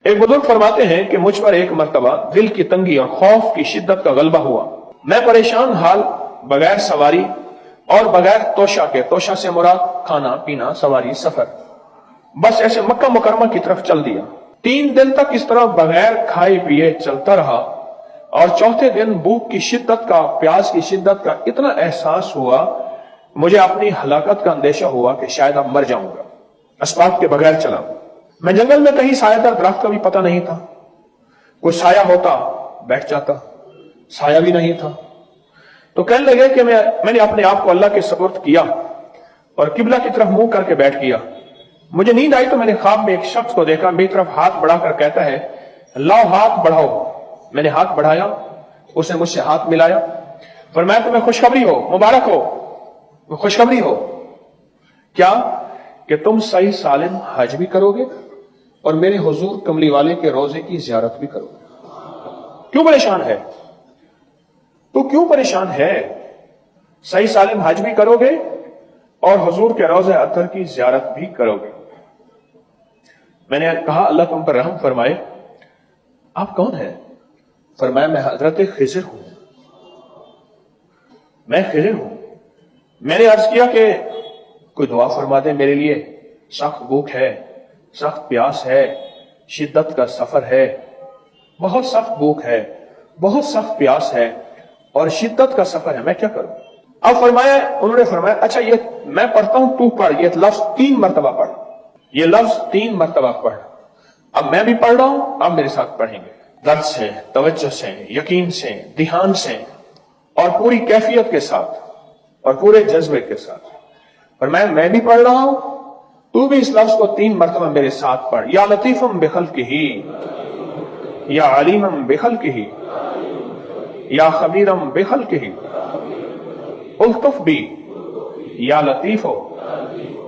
ایک بزرگ فرماتے ہیں کہ مجھ پر ایک مرتبہ دل کی تنگی اور خوف کی شدت کا غلبہ ہوا. میں پریشان حال بغیر سواری اور بغیر توشہ کے، توشہ سے مراد کھانا پینا، سواری، سفر، بس ایسے مکہ مکرمہ کی طرف چل دیا. 3 دن تک اس طرح بغیر کھائے پیے چلتا رہا، اور چوتھے دن بھوک کی شدت کا، پیاس کی شدت کا اتنا احساس ہوا، مجھے اپنی ہلاکت کا اندیشہ ہوا کہ شاید اب مر جاؤں گا. اسباب کے بغیر چلا. میں جنگل میں کہیں سایہ دار درخت کا بھی پتہ نہیں تھا. کوئی سایہ ہوتا بیٹھ جاتا، سایہ بھی نہیں تھا. تو کہنے لگے کہ میں نے اپنے آپ کو اللہ کے سپرد کیا اور قبلہ کی طرف منہ کر کے بیٹھ گیا. مجھے نیند آئی تو میں نے خواب میں ایک شخص کو دیکھا، میری طرف ہاتھ بڑھا کر کہتا ہے لاؤ ہاتھ بڑھاؤ. میں نے ہاتھ بڑھایا، اس نے مجھ سے ہاتھ ملایا. فرمایا تمہیں خوشخبری ہو، مبارک ہو، خوشخبری ہو. کیا؟ کہ تم صحیح سالم حج بھی کرو گے اور میرے حضور کملی والے کے روزے کی زیارت بھی کرو گے. کیوں پریشان ہے؟ تو کیوں پریشان ہے؟ صحیح سالم حج بھی کرو گے اور حضور کے روزے اطہر کی زیارت بھی کرو گے. میں نے کہا اللہ تم پر رحم فرمائے، آپ کون ہیں؟ فرمایا میں حضرت خضر ہوں. میں خضر ہوں. میں نے عرض کیا کہ کوئی دعا فرما دے میرے لیے، سخت بھوک ہے، سخت پیاس ہے، شدت کا سفر ہے، بہت سخت بھوک ہے، بہت سخت پیاس ہے اور شدت کا سفر ہے، میں کیا کروں؟ اب انہوں نے فرمایا اچھا یہ میں پڑھتا ہوں، تو پڑھ. یہ لفظ 3 مرتبہ پڑھ، یہ لفظ 3 مرتبہ پڑھ. اب میں بھی پڑھ رہا ہوں، آپ میرے ساتھ پڑھیں گے، درد سے، توجہ سے، یقین سے، دھیان سے اور پوری کیفیت کے ساتھ اور پورے جذبے کے ساتھ. فرمایا میں بھی پڑھ رہا ہوں، تو بھی اس لفظ کو 3 مرتبہ میرے ساتھ پڑھ. یا لطیفم بخلقہ، یا علیمم بخلقہ، یا خبیرم بخلقہ، الطف بی، یا لطیف،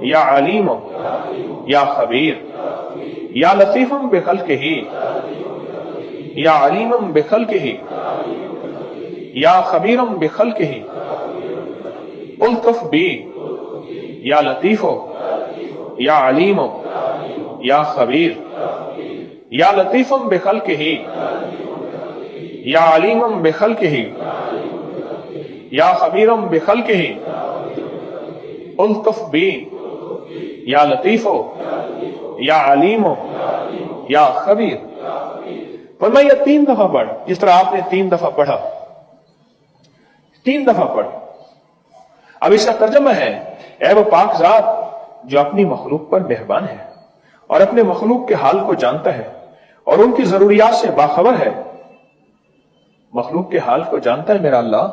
یا علیم، یا خبیر. یا لطیفم بخلقہ، یا علیمم بخلقہ، یا خبیرم بخلقہ، الطف بی، یا لطیف، یا علیم، یا خبیر. یا لطیفم بخلقہ، یا علیمم بخلقہ، یا خبیرم بخلقہ، الطف بی، یا لطیف، یا علیم، یا خبیر. فرمایا 3 دفعہ پڑھ، جس طرح آپ نے 3 دفعہ پڑھا، 3 دفعہ پڑھ. اب اس کا ترجمہ ہے اے وہ پاک ذات جو اپنی مخلوق پر مہربان ہے اور اپنے مخلوق کے حال کو جانتا ہے اور ان کی ضروریات سے باخبر ہے. مخلوق کے حال کو جانتا ہے میرا اللہ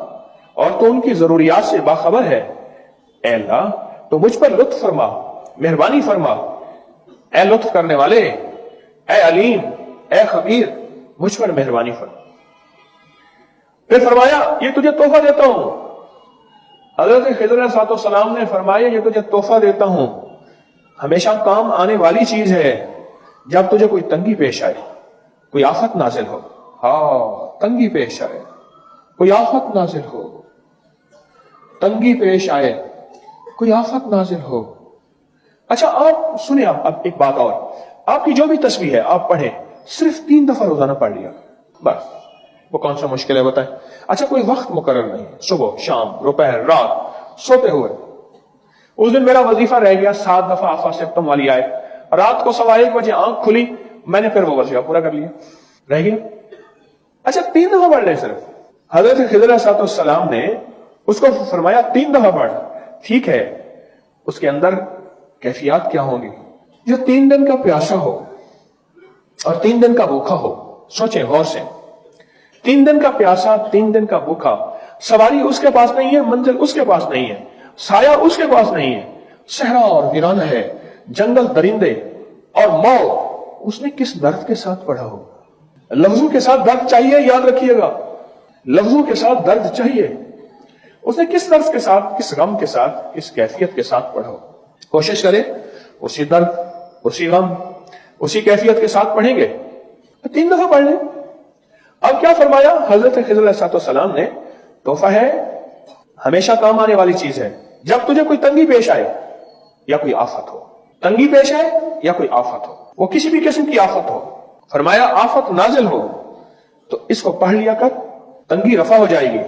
اور تو ان کی ضروریات سے باخبر ہے. اے اللہ تو مجھ پر لطف فرما، مہربانی فرما. اے لطف کرنے والے، اے علیم، اے خبیر، مجھ پر مہربانی فرما. پھر فرمایا یہ تجھے تحفہ دیتا ہوں. حضرت خضر علیہ السلام نے فرمایا یہ تجھے تحفہ دیتا ہوں، ہمیشہ کام آنے والی چیز ہے. جب تجھے کوئی تنگی پیش آئے، کوئی آفت نازل ہو، ہاں تنگی پیش آئے، کوئی آفت نازل ہو، تنگی پیش آئے، کوئی آفت نازل ہو. اچھا آپ سنیں، اب ایک بات اور، آپ کی جو بھی تسبیح ہے آپ پڑھیں، صرف 3 دفعہ روزانہ پڑھ لیا بس. وہ کون سا مشکل ہے بتائیں؟ اچھا کوئی وقت مقرر نہیں، صبح، شام، دوپہر، رات، سوتے ہوئے. اس دن میرا وظیفہ رہ گیا 7 دفعہ آفا سپتم والی آئے. رات کو 1:15 بجے آنکھ کھلی، میں نے پھر وہ وظیفہ پورا کر لیا، رہ گیا. اچھا 3 دفعہ پڑھ لیں صرف. حضرت خضر علیہ السلام نے اس کو فرمایا 3 دفعہ پڑھ. ٹھیک ہے، اس کے اندر کیفیات کیا ہوں گی؟ جو 3 دن کا پیاسا ہو اور 3 دن کا بھوکا ہو، سوچیں غور سے. 3 دن کا پیاسا، 3 دن کا بھوکا، سواری اس کے پاس نہیں ہے، منزل اس کے پاس نہیں ہے، سایہ اس کے پاس نہیں ہے، صحرا اور ویرانہ ہے، جنگل، درندے اور موت. اس نے کس درد کے ساتھ پڑھا ہو؟ لفظوں کے ساتھ درد چاہیے، یاد رکھیے گا، لفظوں کے ساتھ درد چاہیے. اس نے کس درد کے ساتھ، کس غم کے ساتھ، کس کیفیت کے ساتھ پڑھا ہو؟ کوشش کریں اسی درد، اسی غم، اسی کیفیت کے ساتھ پڑھیں گے. 3 دفعہ پڑھ لیں. اب کیا فرمایا حضرت خضر علیہ السلام نے؟ تحفہ ہے، ہمیشہ کام آنے والی چیز ہے. جب تجھے کوئی تنگی پیش آئے یا کوئی آفت ہو، تنگی پیش آئے یا کوئی آفت ہو، وہ کسی بھی قسم کی آفت ہو، فرمایا آفت نازل ہو تو اس کو پڑھ لیا کر، تنگی رفع ہو جائے گی۔